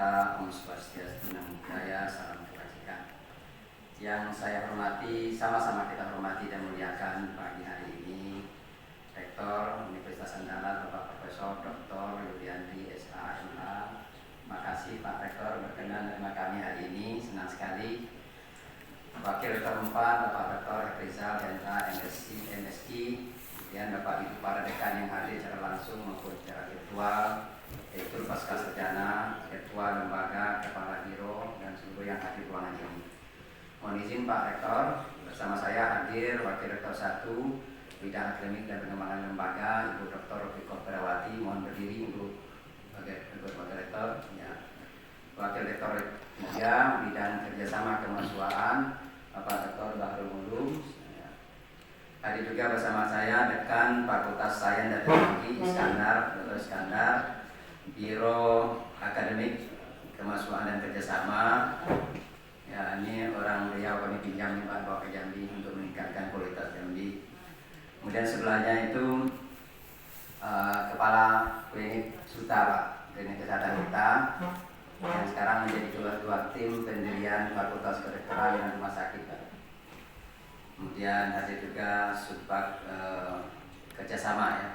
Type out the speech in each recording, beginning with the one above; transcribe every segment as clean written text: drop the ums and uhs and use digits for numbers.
Tata, Om Swastiastu, Namo Buddhaya, Salam Kebajikan. Yang saya hormati, sama-sama kita hormati dan muliakan pagi hari ini Rektor Universitas Andalas Bapak Profesor Dr. Yulianti SHMH. Makasih Pak Rektor berkenan menerima kami hari ini, senang sekali. Wakil Rektor 4 Bapak Dr. Rizal Hendra MSc, kemudian Bapak Ibu para dekan yang hadir secara langsung maupun secara virtual, yaitu Pasca Sarjana, Ketua Lembaga, Kepala Biro, dan seluruh yang hadir ruangan ini. Mohon izin Pak Rektor, bersama saya hadir Wakil Rektor 1 Bidang Akademik dan Pengembangan Lembaga, Ibu Dr. Rofiko Perawati. Mohon berdiri Ibu Wakil Rektor. Ya. Wakil Rektor 3 Bidang Kerjasama Kemahasiswaan, Bapak Dr. Bahrul Ulum. Hadir juga bersama saya Dekan Fakultas Sains dan Teknologi Dr. Iskandar, Biro Akademik Kemahasiswaan dan Kerjasama. Ya, ini orang Riau, kami pinjam nih Pak, bawa ke Jambi untuk meningkatkan kualitas Jambi. Kemudian sebelahnya itu Kepala Klinik Suta Pak, Klinik Kesehatan kita, yang sekarang menjadi ketua tim pendirian Fakultas Kedokteran dan Rumah Sakit Pak. Kemudian hadir juga Subbag kerjasama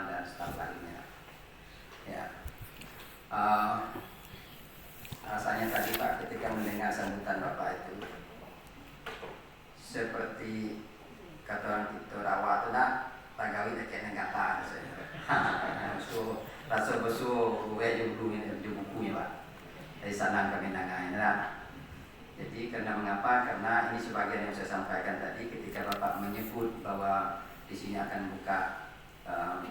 dan staf lainnya. Ya. Rasanya tadi Pak ketika mendengar sambutan Bapak itu seperti kata orang itu rawat itu nak tagawi dekat negara so rasa besu gue juga bukunya Pak dari sana kami nangai. Jadi karena mengapa? Karena ini sebagian yang saya sampaikan tadi ketika Bapak menyebut bahwa di sini akan buka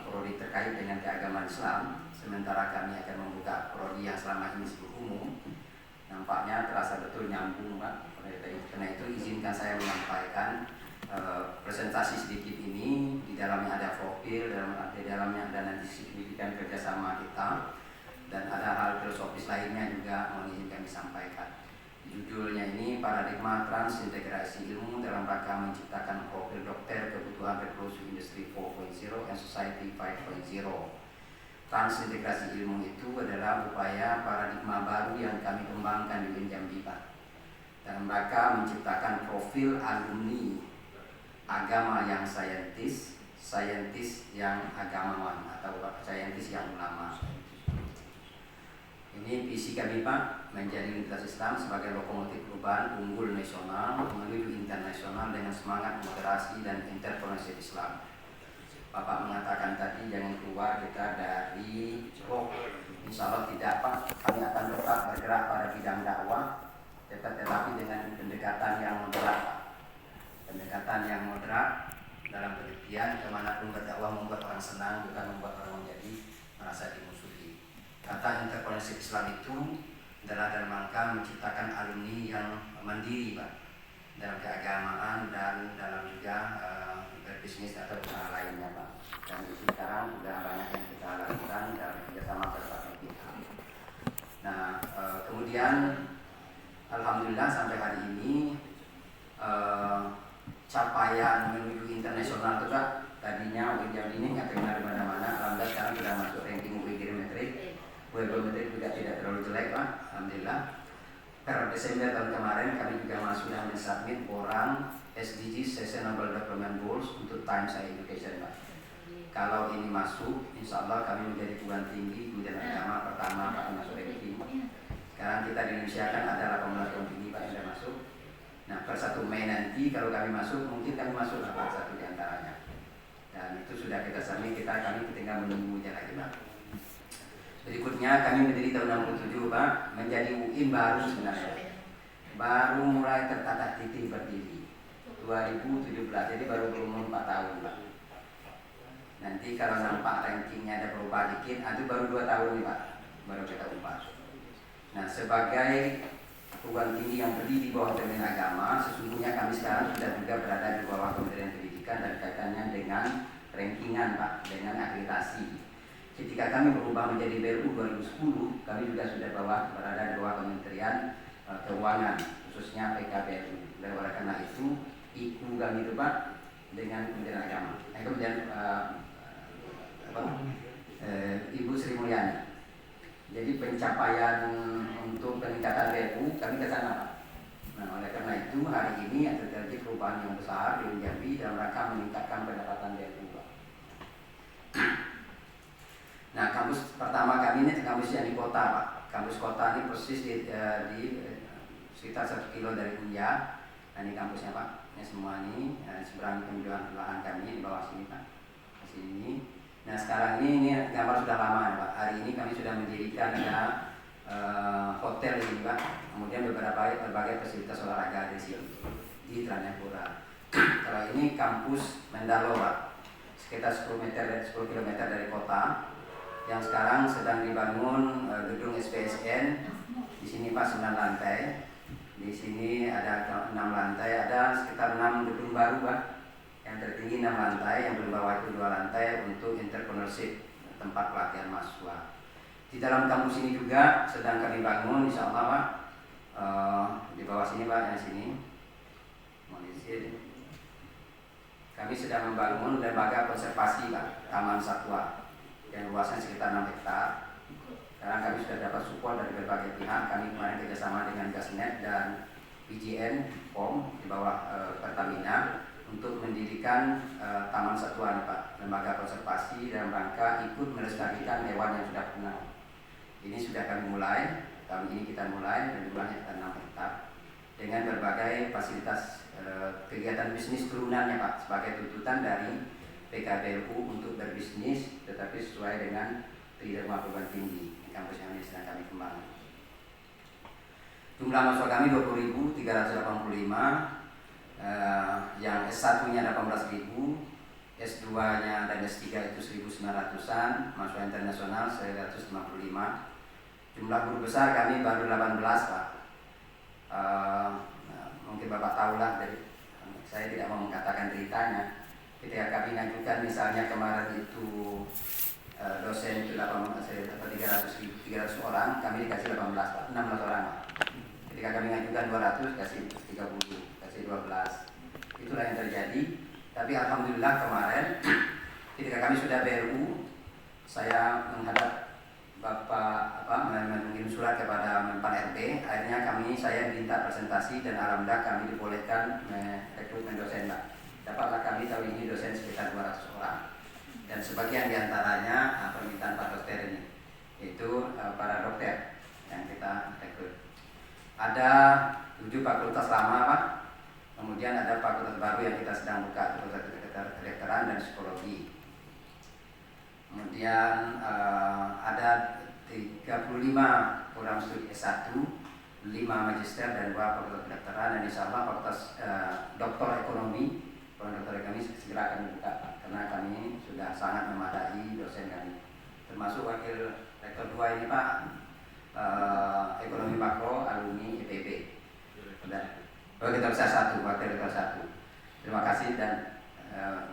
prodi terkait dengan keagamaan Islam, sementara kami akan membuka prodi yang selama ini disebut umum. Nampaknya terasa betul nyambung Pak. Karena itu izinkan saya menyampaikan presentasi sedikit ini. Di dalamnya ada profil, di dalamnya ada nanti signifikan kerjasama kita, dan ada hal filosofis lainnya juga mohon izin kami sampaikan. Judulnya ini Paradigma Transintegrasi Ilmu dalam rangka menciptakan profil dokter kebutuhan revolusi industri 4.0 and society 5.0. Transintegrasi ilmu itu adalah upaya paradigma baru yang kami kembangkan di Jambi Pak, dalam rangka menciptakan profil alumni agama yang saintis yang agamawan atau saintis yang ulama. Ini visi kami Pak, menjadi Universitas Islam sebagai lokomotif perubahan unggul nasional menuju internasional dengan semangat moderasi dan entrepreneurship Islam. Bapak mengatakan tadi jangan keluar kita dari roh. Insya Allah tidak Pak, kami akan tetap bergerak pada bidang dakwah, tetapi dengan pendekatan yang moderat Pak. Pendekatan yang moderat dalam pengertian kemanapun berdakwah membuat orang senang, bukan membuat orang menjadi merasa dimusuhi. Kata entrepreneurship Islam itu adalah dalam rangka menciptakan alumni yang mandiri Pak, dalam keagamaan dan dalam juga berbisnis atau usaha lainnya Pak. Dan itu sekarang sudah banyak yang kita lakukan dalam kerjasama berbagai pihak. Nah, kemudian alhamdulillah sampai hari ini capaian menuju internasional itu Pak, tadinya UI Jambi ini nggak terkenal di mana-mana. Alhamdulillah sekarang sudah masuk ranking UI Geometrik. UI Geometrik juga tidak terlalu jelek Pak, alhamdulillah. Per Desember tahun kemarin kami juga sudah mensubmit orang SDG Sustainable Development Goals untuk Times Higher Education Pak. Kalau ini masuk, insya Allah kami menjadi perguruan tinggi kemudian agama pertama Pak masuk ranking. Sekarang kita di Indonesia kan ada 18 perguruan tinggi Pak yang sudah masuk. Nah per 1 Mei nanti kalau kami masuk, mungkin kami masuk salah satu di antaranya. Dan itu sudah kita submit, kami tinggal menunggunya lagi Pak. Berikutnya kami berdiri tahun 67 Pak, menjadi UIN baru sebenarnya. Baru mulai tertata titik berdiri 2017, jadi baru berumur 4 tahun Pak. Nanti kalau nampak rankingnya ada berubah dikit, itu baru 2 tahun nih Pak, baru kita ubah. Nah sebagai perguruan tinggi yang berdiri di bawah Kementerian Agama, sesungguhnya kami sekarang sudah juga berada di bawah Kementerian Pendidikan dan kaitannya dengan rankingan Pak, dengan akreditasi. Ketika kami berubah menjadi BRU 2010, kami juga sudah berada di bawah Kementerian Keuangan, khususnya PKBRU. Oleh karena itu, IKU kami itu Pak dengan Kementerian Agama. Kemudian Ibu Sri Mulyani. Jadi pencapaian kami ke sana Pak. Nah oleh karena itu hari ini ada terjadi perubahan yang besar di Jambi dalam rangka meningkatkan pendapatan BLU Pak. Nah kampus pertama kami ini kampus yang di kota Pak. Kampus kota ini persis di sekitar 1 kilo dari Unja. Nah ini kampusnya Pak. Ini semua ini seberang penjualan lahan kami di bawah sini Pak. Di sini. Nah sekarang ini gambar sudah lama ya Pak. Hari ini kami sudah mendirikan hotel ini Pak. Kemudian berbagai fasilitas olahraga di sini di Tranyapura. Kalau ini kampus Mendalo Pak. Sekitar 10 km dari kota. Yang sekarang sedang dibangun gedung SPSN. Di sini Pak 9 lantai. Di sini ada 6 lantai, ada sekitar 6 gedung baru Pak. Yang tertinggi 6 lantai, yang paling bawah itu 2 lantai untuk entrepreneurship, tempat pelatihan mahasiswa. Di dalam kampus ini juga sedang kami bangun, insya Allah Pak. Di bawah sini Pak, yang sini. Mohon izin. Kami sedang membangun lembaga konservasi Pak, Taman Satwa, yang luasnya sekitar 6 hektar. Sekarang kami sudah dapat support dari berbagai pihak. Kami kemarin kerjasama dengan Gasnet dan PGN POM di bawah Pertamina untuk mendirikan Taman Satwa nih, Pak, lembaga konservasi dalam rangka ikut melestarikan hewan yang sudah punah. Ini sudah kami mulai, tahun ini kita mulai dan jumlahnya 6 hektar dengan berbagai fasilitas kegiatan bisnis turunannya Pak, sebagai tuntutan dari PKBLU untuk berbisnis tetapi sesuai dengan Tridharma Perguruan Tinggi. Kampus yang ini sedang kami kembangkan. Jumlah mahasiswa kami 20.385, yang S1-nya 18.000, S2-nya dan S3 itu 1.900-an, mahasiswa internasional 155. Jumlah guru besar kami baru 18 Pak. Mungkin Bapak tahu lah, saya tidak mau mengatakan ceritanya. Ketika kami ngajukan misalnya kemarin itu dosen itu 300 orang, kami dikasih 16 orang Pak. Ketika kami ngajukan 200 kasih 30, kasih 12. Itulah yang terjadi. Tapi alhamdulillah kemarin ketika kami sudah BRU, saya menghadap Bapak mengirim surat kepada Menpan RT. Akhirnya saya minta presentasi dan alhamdulillah kami dibolehkan merekrutmen dosen Pak. Dapatlah kami tahun ini dosen sekitar 200 orang. Dan sebagian diantaranya permintaan Pak Dokter ini, itu para dokter yang kita rekrut. Ada 7 fakultas lama Pak, kemudian ada fakultas baru yang kita sedang buka, fakultas kedokteran dan psikologi. Kemudian ada 35 program studi S1, 5 magister dan 2 fakultas kedokteran, dan insya Allah fakultas doktor ekonomi, dokter kami segera akan buka Pak, karena kami sudah sangat memadai dosen kami, termasuk wakil rektor 2 ini Pak, ekonomi makro alumni IPB. Wakil rektor 1, wakil rektor 1. Terima kasih dan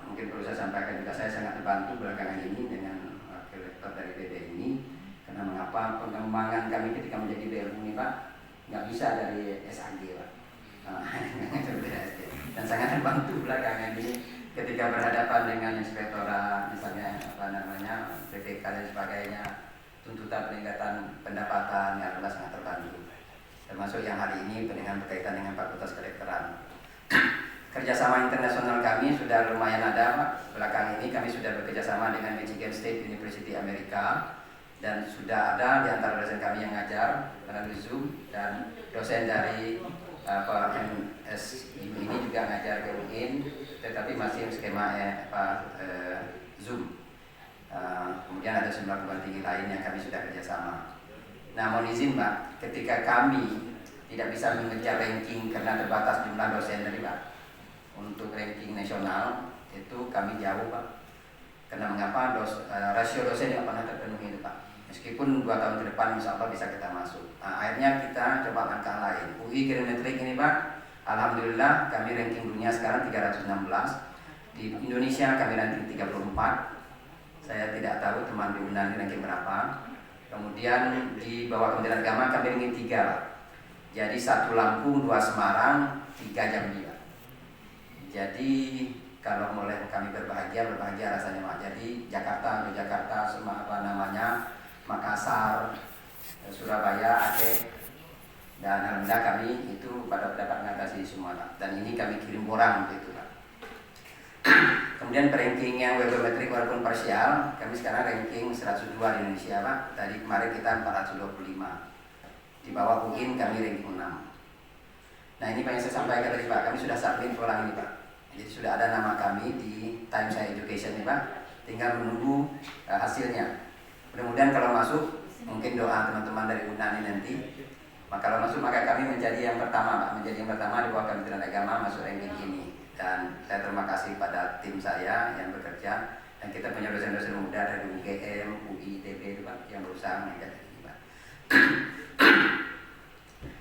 mungkin perlu saya sampaikan juga, saya sangat terbantu belakangan ini dengan wakil rektor dari IPB ini, karena mengapa pengembangan kami ketika menjadi BLU ini Pak nggak bisa dari SAG Pak. Dan sangat terbantu belakangan ini ketika berhadapan dengan inspektorat, misalnya PPK dan sebagainya, tuntutan peningkatan pendapatan, ya adalah sangat terbantu. Termasuk yang hari ini dengan berkaitan dengan fakultas kedokteran. Kerjasama internasional kami sudah lumayan ada Pak. Belakangan ini kami sudah bekerjasama dengan Michigan State University Amerika, dan sudah ada di antara dosen kami yang ngajar melalui Zoom, dan dosen dari MS ini juga ngajar ke UIN, tetapi masih skema Zoom. Kemudian ada 9 perguruan tinggi lain yang kami sudah kerjasama. Nah, mohon izin Pak, ketika kami tidak bisa mengejar ranking karena terbatas jumlah dosen tadi Pak, untuk ranking nasional itu kami jauh Pak. Karena mengapa rasio dosen yang pernah terpenuhi itu Pak. Meskipun 2 tahun ke depan insya Allah bisa kita masuk. Nah, akhirnya kita coba langkah lain. UI Kirometrik ini Pak, alhamdulillah kami ranking dunia sekarang 316. Di Indonesia kami ranking 34. Saya tidak tahu teman di UNAN ranking berapa. Kemudian di bawah Kementerian Agama kami ranking 3 Pak. Jadi 1 Lampung, 2 Semarang, 3 Jambi Pak. Jadi kalau mulai kami berbahagia rasanya Pak. Jadi Jakarta, Makassar, Surabaya, Aceh, Dan alhamdulillah kami itu pada dapat mengatasi semua Pak. Dan ini kami kirim orang untuk itu Pak. Kemudian ranking yang webometrik walaupun parsial, kami sekarang ranking 102 di Indonesia Pak. Tadi kemarin kita 425. Di bawah UIN kami ranking 6. Nah ini Pak yang saya sampaikan tadi Pak, kami sudah submit orang ini Pak. Jadi sudah ada nama kami di Times Education ini Pak. Tinggal menunggu hasilnya. Mudah-mudahan kalau masuk, mungkin doa teman-teman dari UNAN ini nanti. Maka kalau masuk maka kami menjadi yang pertama Pak. Menjadi yang pertama di bawah Kementerian Agama masuk ranking ini. Dan saya terima kasih pada tim saya yang bekerja. Dan kita punya dosen-dosen muda dari UGM, UI, ITB itu Pak, yang berusaha mengangkat ini Pak.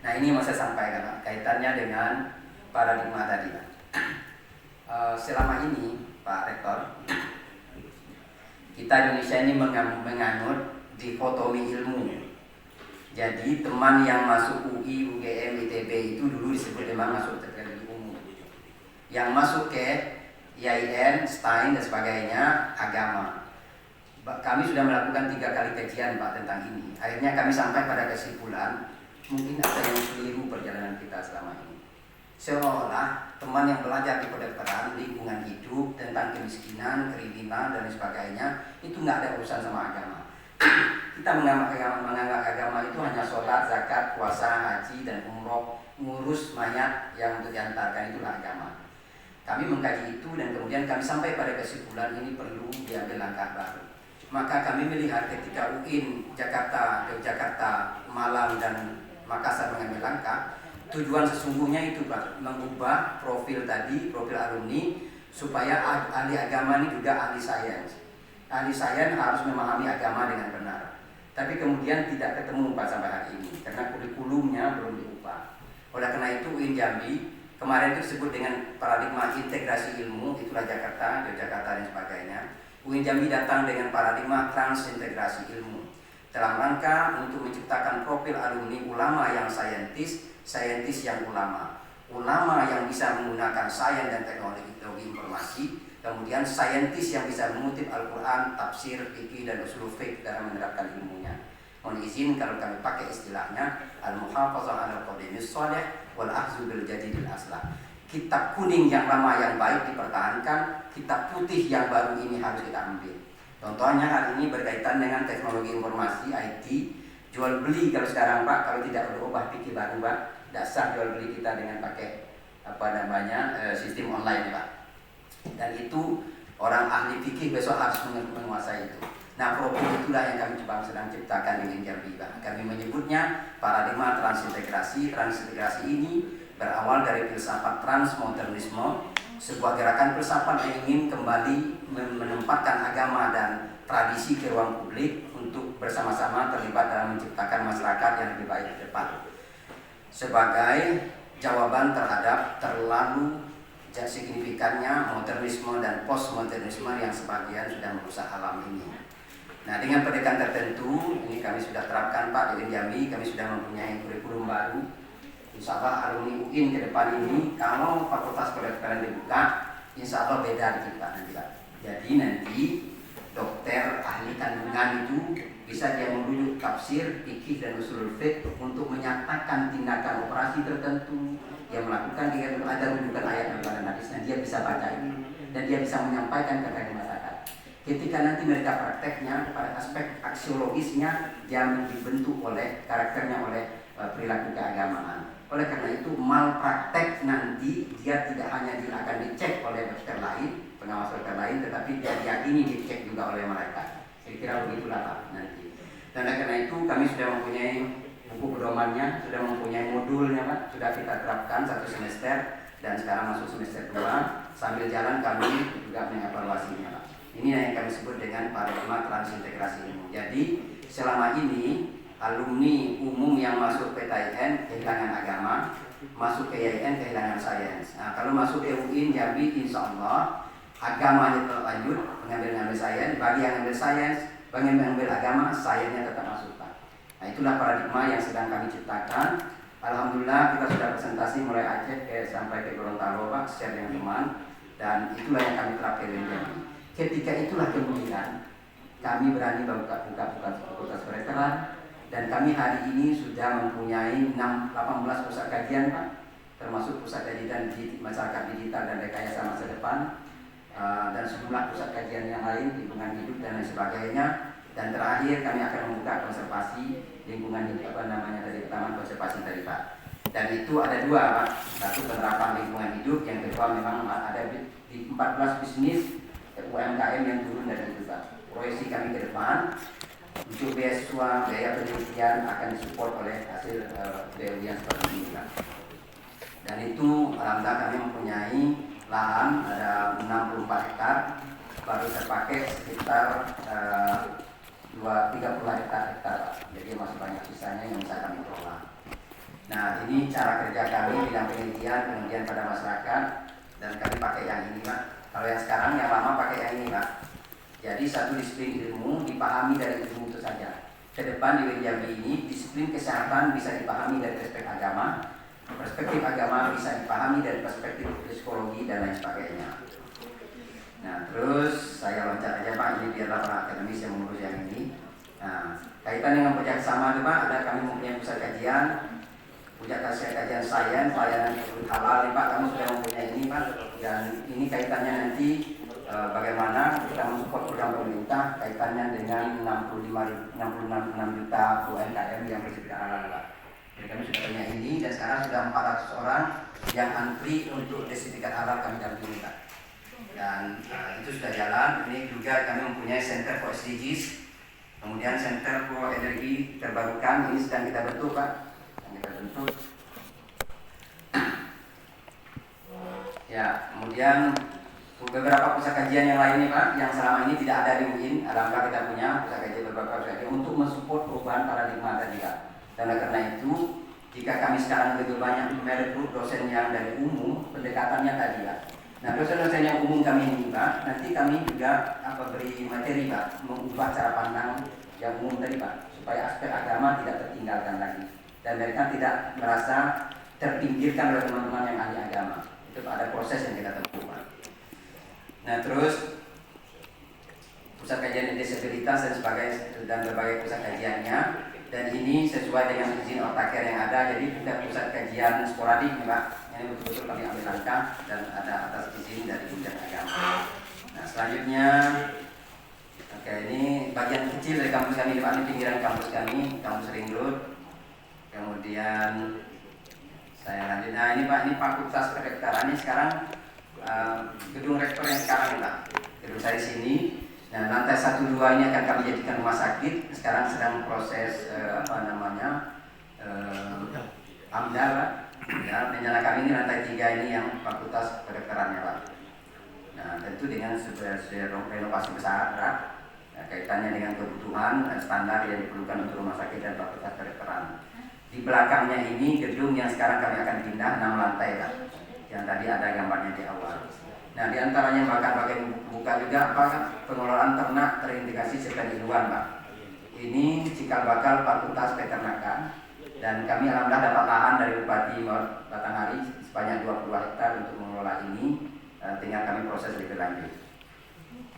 Nah ini yang mau saya sampaikan Pak, kaitannya dengan paradigma tadi Pak. Selama ini Pak Rektor, kita Indonesia ini menganut dikotomi ilmu. Jadi teman yang masuk UI, UGM, ITB itu dulu disebut teman masuk teknologi umum. Yang masuk ke IAIN, STAIN dan sebagainya agama. Kami sudah melakukan 3 kali kajian Pak tentang ini. Akhirnya kami sampai pada kesimpulan mungkin ada yang keliru perjalanan kita selama ini. Seolah-olah teman yang belajar di kedokteran, lingkungan hidup, tentang kemiskinan, kriminal dan sebagainya itu nggak ada urusan sama agama. Kita menganggap agama itu hanya sholat, zakat, puasa, haji dan umroh, ngurus mayat yang untuk diantarkan itulah agama. Kami mengkaji itu dan kemudian kami sampai pada kesimpulan ini perlu diambil langkah baru. Maka kami melihat ketika UIN, Jakarta, Yogyakarta, Malang dan Makassar mengambil langkah, tujuan sesungguhnya itu Pak, mengubah profil tadi, profil alumni supaya ahli agama ini juga ahli sains. Ahli sains harus memahami agama dengan benar. Tapi kemudian tidak ketemu Pak sampai hari ini karena kurikulumnya belum diubah. Oleh karena itu UIN Jambi kemarin itu disebut dengan paradigma integrasi ilmu, itulah Jakarta, Yogyakarta dan sebagainya. UIN Jambi datang dengan paradigma transintegrasi ilmu dalam rangka untuk menciptakan profil alumni ulama yang saintis yang ulama yang bisa menggunakan sains dan teknologi informasi, kemudian saintis yang bisa mengutip Al-Quran, tafsir, fikih dan usul fiqh dalam menerapkan ilmunya. Mohon izin kalau kami pakai istilahnya al-muhafazah ala qadimis shalih wal akhzu bil jadidil aslah. Kitab kuning yang lama yang baik dipertahankan, kitab putih yang baru ini harus kita ambil. Contohnya hari ini berkaitan dengan teknologi informasi IT, jual beli kalau sekarang Pak, kalau tidak berubah fikih baru Pak, dasar jual beli kita dengan pakai sistem online Pak. Dan itu orang ahli fikih besok harus menguasai itu. Nah profil itulah yang kami coba sedang ciptakan dengan Jambi Pak. Kami menyebutnya paradigma transintegrasi. Transintegrasi ini berawal dari filsafat transmodernisme, sebuah gerakan filsafat yang ingin kembali menempatkan agama dan tradisi ke ruang publik untuk bersama-sama terlibat dalam menciptakan masyarakat yang lebih baik ke depan. Sebagai jawaban terhadap terlalu signifikannya modernisme dan postmodernisme yang sebagian sudah merusak alam ini. Nah dengan pendekatan tertentu ini kami sudah terapkan Pak di Jambi, kami sudah mempunyai kurikulum baru. Insya Allah alumni UIN ke depan ini kalau fakultas kedokteran dibuka, insya Allah beda dikit Pak nanti Pak. Jadi nanti dokter ahli kandungan itu bisa dia merujuk tafsir, fikih dan usul fiqh untuk menyatakan tindakan operasi tertentu yang melakukan kegiatan ada rujukan ayat dan hadisnya, dia bisa baca ini dan dia bisa menyampaikan kepada masyarakat. Ketika nanti mereka prakteknya pada aspek aksiologisnya dia dibentuk oleh karakternya oleh perilaku keagamaan. Oleh karena itu malpraktek nanti dia tidak hanya akan dicek oleh dokter lain, pengawas dokter lain, tetapi dia yakini dicek juga oleh mereka. Saya kira begitulah Pak nanti. Dan oleh karena itu kami sudah mempunyai buku pedomannya, sudah mempunyai modulnya Pak, sudah kita terapkan 1 semester dan sekarang masuk semester 2. Sambil jalan kami juga mengevaluasinya Pak. Ini yang kami sebut dengan paradigma transintegrasi ilmu. Jadi selama ini alumni umum yang masuk PTIN kehilangan agama, masuk ke IAIN kehilangan sains. Nah, kalau masuk ke UIN Jambi insya Allah agamanya tetap lanjut mengambil sains, bagi yang ambil sains, bagi yang mengambil agama, sainsnya tetap masuk Pak. Nah itulah paradigma yang sedang kami ciptakan. Alhamdulillah kita sudah presentasi mulai Aceh sampai ke Gorontalo Pak, share dengan teman, dan itulah yang kami terapkan di Jambi. Ketika itulah kemudian kami berani buka fakultas kedokteran, Dan kami hari ini sudah mempunyai 18 pusat kajian Pak, termasuk pusat kajian di masyarakat digital dan rekayasa masa depan, dan sejumlah pusat kajian yang lain, lingkungan hidup dan lain sebagainya. Dan terakhir kami akan membuka konservasi lingkungan hidup dari Taman Konservasi tadi Pak. Dan itu ada dua Pak, satu penerapan lingkungan hidup, yang kedua memang ada di 14 bisnis UMKM yang turun dari itu Pak. Proyeksi kami ke depan untuk beasiswa biaya penelitian akan disupport oleh hasil BLI yang seperti ini Pak. Dan itu alhamdulillah kami mempunyai lahan ada 64 hektar, baru terpakai sekitar 30 hektar Pak. Jadi masih banyak sisanya yang bisa kami kelola. Nah, ini cara kerja kami bidang penelitian kemudian pada masyarakat, dan kami pakai yang ini Pak. Kalau yang sekarang yang lama pakai yang ini Pak. Jadi satu disiplin ilmu dipahami dari ilmu itu saja. Ke depan di Jambi ini disiplin kesehatan bisa dipahami dari perspektif agama, perspektif agama bisa dipahami dari perspektif psikologi dan lain sebagainya. Nah, terus saya loncat aja Pak, ini biarlah Pak akademis yang mengurus yang ini. Nah, kaitan dengan kerja sama itu Pak, ada kami mempunyai pusat kajian kajian sains, pelayanan halal nih Pak, kami sudah mempunyai ini Pak, dan ini kaitannya nanti bagaimana kita mensupport program pemerintah kaitannya dengan 66 juta UMKM yang bersertifikat halal Pak. Jadi kami sudah punya ini, dan sekarang sudah 400 orang yang antri untuk sertifikat halal kami dampingi Pak. Dan itu sudah jalan. Ini juga kami mempunyai Center for SDGs, kemudian Center for Energi Terbarukan, ini sedang kita bentuk Pak. Ya, kemudian beberapa pusat kajian yang lainnya Pak, yang selama ini tidak ada di UIN, alhamdulillah kita punya pusat kajian beberapa pusat kajian untuk mensupport perubahan paradigma tadi Pak. Dan karena itu, jika kami sekarang begitu banyak merekrut dosen yang dari umum, pendekatannya tadi Pak. Nah, dosen-dosen yang umum kami ini Pak, nanti kami juga beri materi Pak, mengubah cara pandang yang umum tadi Pak, supaya aspek agama tidak tertinggalkan lagi, dan mereka tidak merasa terpinggirkan oleh teman-teman yang ahli agama. Itu ada proses yang kita tempuh Pak. Nah, terus pusat kajian disabilitas dan sebagainya, dan berbagai pusat kajiannya, dan ini sesuai dengan izin Ortaker yang ada, jadi bukan pusat kajian sporadik nih Pak. Ini betul-betul kami ambil langkah dan ada atas izin dari Kementerian Agama. Nah, selanjutnya, oke, ini bagian kecil dari kampus kami Pak, ini pinggiran kampus kami, kampus Ring Road. Kemudian saya lanjut. Nah, ini Pak, ini fakultas kedokteran ini sekarang gedung rektor yang sekarang Pak, gedung saya di sini. Nah, lantai 1, 2 ini akan kami jadikan rumah sakit. Sekarang sedang proses AMDAL Pak. Ya, rencana kami ini lantai 3 ini yang fakultas kedokterannya Pak. Nah, tentu dengan renovasi besar Pak, kaitannya dengan kebutuhan dan standar yang diperlukan untuk rumah sakit dan fakultas kedokteran. Di belakangnya ini gedung yang sekarang kami akan pindah 6 lantai Pak, yang tadi ada gambarnya di awal. Nah, di antaranya bahkan bagian buka juga pengelolaan ternak terintegrasi serta diluan Pak. Ini cikal bakal fakultas peternakan, dan kami alhamdulillah dapat lahan dari Bupati Batanghari sebanyak 20 hektar untuk mengelola ini, tinggal kami proses lebih lanjut.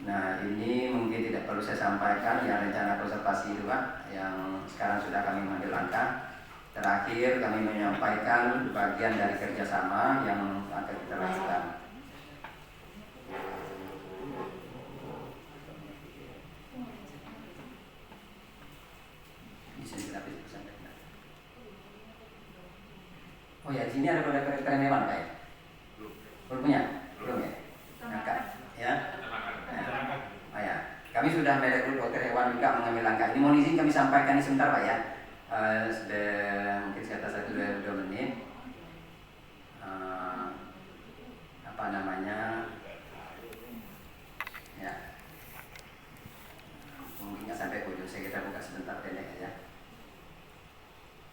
Nah, ini mungkin tidak perlu saya sampaikan yang rencana konservasi itu Pak, yang sekarang sudah kami mengambil langkah. Terakhir kami menyampaikan bagian dari kerjasama yang akan kita lakukan. Oh ya, di sini ada kedokteran hewan Pak ya? Belum punya? Belum ya? Ya? Oh ya, kami sudah merekrut dokter hewan juga mengambil langkah. Ini mohon izin kami sampaikan ini sebentar Pak ya. Sudah mungkin sekitar 1-2 menit. Ya, mungkin nggak sampai ke ujung, kita buka sebentar pendek aja.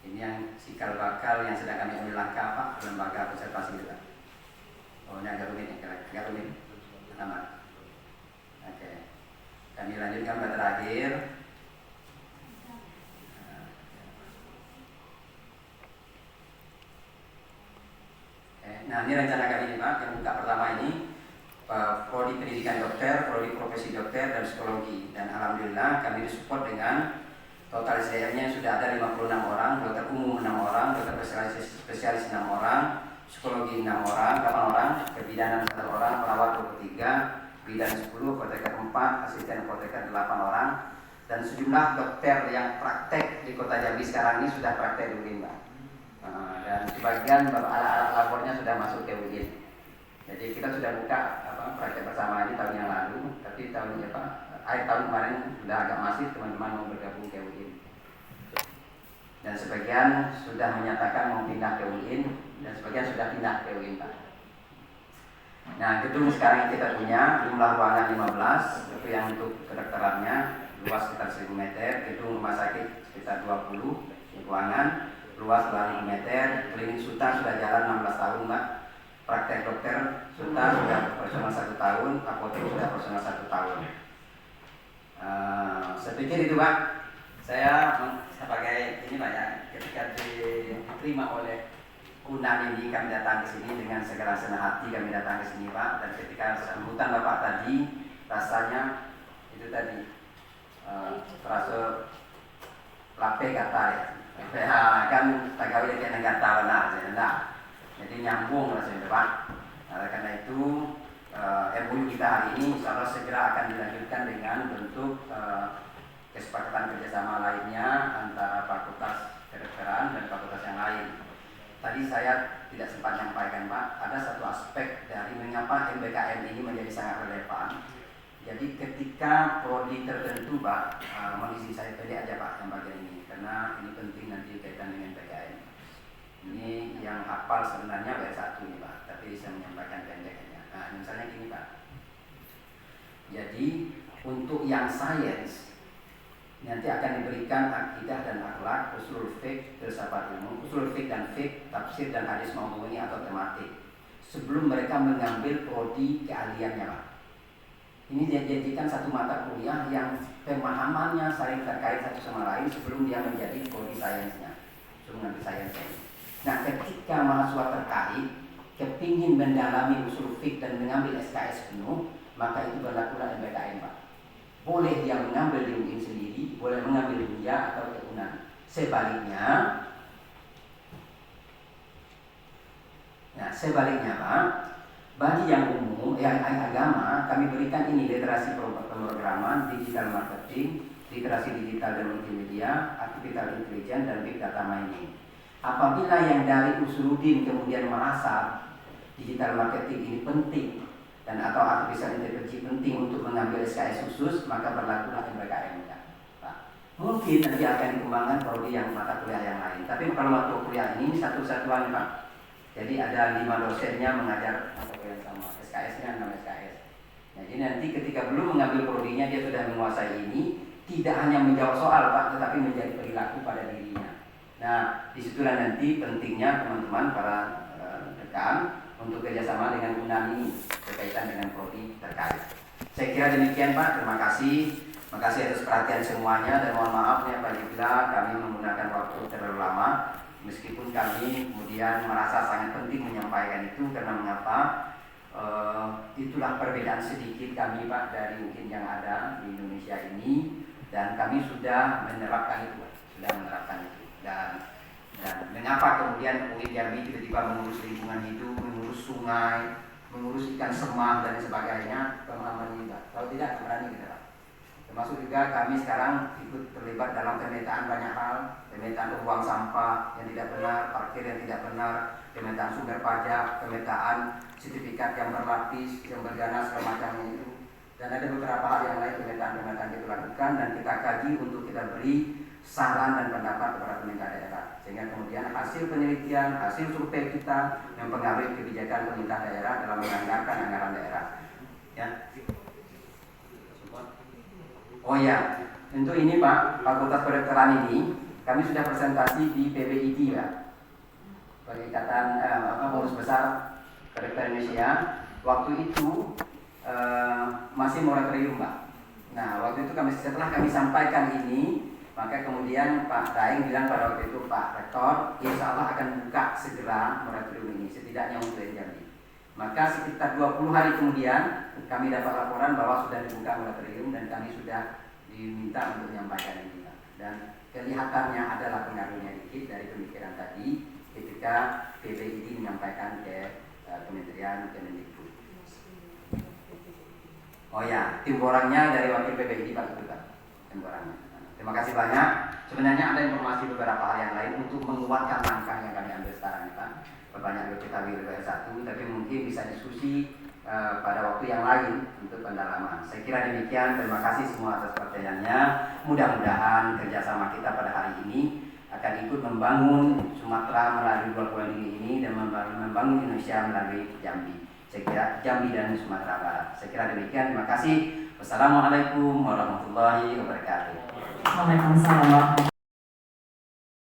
Ini yang cikal bakal yang sedang kami ambil langkah Pak, lembaga konservasi kita. Oh, ini agak rumit, agak rumit. Pertama. Oke. Kami lanjutkan ke terakhir. Nah, ini rencana kami ini Pak, yang buka pertama ini prodi pendidikan dokter, prodi profesi dokter dan psikologi. Dan alhamdulillah kami disupport dengan Total SDM-nya sudah ada 56 orang, dokter umum 6 orang, dokter spesialis 6 orang, psikologi 6 orang, 8 orang, kebidanan 1 orang, perawat 23, bidan 10, apoteker 4, asisten apoteker 8 orang, dan sejumlah dokter yang praktek di Kota Jambi sekarang ini sudah praktek di UIN, Pak. Dan sebagian alat-alat labornya sudah masuk ke UIN. Jadi kita sudah buka praktek bersama ini tahun yang lalu, tapi akhir tahun kemarin sudah agak masif teman-teman mau bergabung ke UIN. Dan sebagian sudah menyatakan mau pindah ke UIN, dan sebagian sudah pindah ke UIN, Pak. Nah, gedung sekarang yang kita punya jumlah ruangan 15, itu yang untuk kedokterannya, luas sekitar 1000 meter, gedung rumah sakit sekitar 20 ruangan, luas 2000 meter, klinik Suta sudah jalan 16 tahun, Mbak. Praktek dokter Suta sudah operasional 1 tahun, apotek sudah operasional 1 tahun. Saya pikir itu, Pak. Saya sebagai ini, Pak, ya, ketika diterima oleh UNAN ini kami datang ke sini dengan segala senang hati kami datang ke sini, Pak. Dan ketika sambutan Bapak tadi rasanya itu tadi terasa lape kata ya, kan tagawi dia negara benar, jadi nyambung rasanya, Pak. Nah, karena itu MOU kita hari ini insya Allah segera akan dilanjutkan dengan bentuk kesepakatan kerjasama lainnya antara fakultas kedokteran dan fakultas yang lain. Tadi saya tidak sempat menyampaikan, Pak, ada satu aspek dari mengapa MBKM ini menjadi sangat relevan. Jadi ketika prodi tertentu, Pak, mohon izin saya pendek aja, Pak, yang bagian ini, karena ini penting nanti kaitan dengan MBKM. Ini yang hafal sebenarnya W1 nih, Pak, tapi saya menyampaikan pendek aja. Nah, misalnya gini, Pak. Jadi untuk yang sains nanti akan diberikan akidah dan akhlak, usul fiqh, filsafat ilmu, usul fiqh dan fiqh, tafsir dan hadis maudhu'i atau tematik. Sebelum mereka mengambil prodi keahliannya, Pak. Ini dijadikan satu mata kuliah yang pemahamannya saling terkait satu sama lain sebelum dia menjadi prodi sainsnya, sebelum mengambil sainsnya. Nah, ketika mahasiswa terkait kepingin mendalami usul fiqh dan mengambil SKS penuh, maka itu berlakulah MBKM, Pak. Boleh dia mengambil di UIN sendiri, boleh mengambil dunia atau ke UNAN. Sebaliknya, Pak, bagi yang umum, yang agama, kami berikan ini literasi pemrograman, digital marketing, literasi digital dan multimedia, artificial intelligence dan big data mining. Apabila yang dari Usuluddin kemudian merasa digital marketing ini penting dan atau artificial intelligence penting untuk mengambil SKS khusus, maka berlakulah MBKM, Pak. Mungkin nanti akan dikembangkan prodi yang mata kuliah yang lain. Tapi kalau mata kuliah ini satu-satuan, Pak. Jadi ada 5 dosennya mengajar mata kuliah sama, SKS-nya 6 SKS. Nah, jadi nanti ketika belum mengambil prodinya dia sudah menguasai ini, tidak hanya menjawab soal, Pak, tetapi menjadi perilaku pada dirinya. Nah, disitulah nanti pentingnya teman-teman para rekan untuk kerjasama dengan UNAN ini berkaitan dengan prodi terkait. Saya kira demikian, Pak. Terima kasih. Terima kasih atas perhatian semuanya dan mohon maaf ya apabila kami menggunakan waktu terlalu lama. Meskipun kami kemudian merasa sangat penting menyampaikan itu karena mengapa itulah perbedaan sedikit kami, Pak, dari mungkin yang ada di Indonesia ini dan kami sudah menerapkan itu, dan mengapa kemudian UIN Jambi tiba-tiba mengurus lingkungan hidup, mengurus sungai, mengurus ikan semah dan sebagainya, pemahaman ini, Pak. Kalau tidak berani kita, Pak. Termasuk juga kami sekarang ikut terlibat dalam pemetaan banyak hal, pemetaan uang sampah yang tidak benar, parkir yang tidak benar, pemetaan sumber pajak, pemetaan sertifikat yang berlapis, yang berganas, segala macamnya itu. Dan ada beberapa hal yang lain pemetaan kita lakukan dan kita kaji untuk kita beri saran dan pendapat kepada pemerintah daerah, sehingga kemudian hasil penelitian, hasil survei kita mempengaruhi kebijakan pemerintah daerah dalam menganggarkan anggaran daerah. Ya. Oh ya, untuk ini, Pak, Fakultas Kedokteran ini kami sudah presentasi di PBID, Pak, bagi ikatan Pengurus Besar Kedokteran Indonesia. Waktu itu masih moratorium, Pak. Nah, waktu itu setelah kami sampaikan ini, maka kemudian Pak Daeng bilang pada waktu itu, Pak Rektor, insya Allah akan buka segera moratorium ini, setidaknya untuk Jambi. Maka sekitar 20 hari kemudian kami dapat laporan bahwa sudah dibuka moratorium dan kami sudah diminta untuk menyampaikan ini. dan kelihatannya adalah pengaruhnya dikit dari pemikiran tadi ketika PPID menyampaikan ke Kementerian Kemendikbud. Oh ya, tim orangnya dari wakil PPID Pak Ketua, tim orangnya. Terima kasih banyak. Sebenarnya ada informasi beberapa hal yang lain untuk menguatkan langkah yang kami ambil sekarang ini Pak. Banyak kita wilayah satu, tapi mungkin bisa diskusi pada waktu yang lain untuk pendalaman. Saya kira demikian. Terima kasih semua atas perhatiannya. Mudah-mudahan kerjasama kita pada hari ini akan ikut membangun Sumatera melalui dua pulau ini dan membangun Indonesia melalui Jambi. Saya kira Jambi dan Sumatera Barat. Saya kira demikian. Terima kasih. Wassalamualaikum warahmatullahi wabarakatuh. Waalaikumsalam.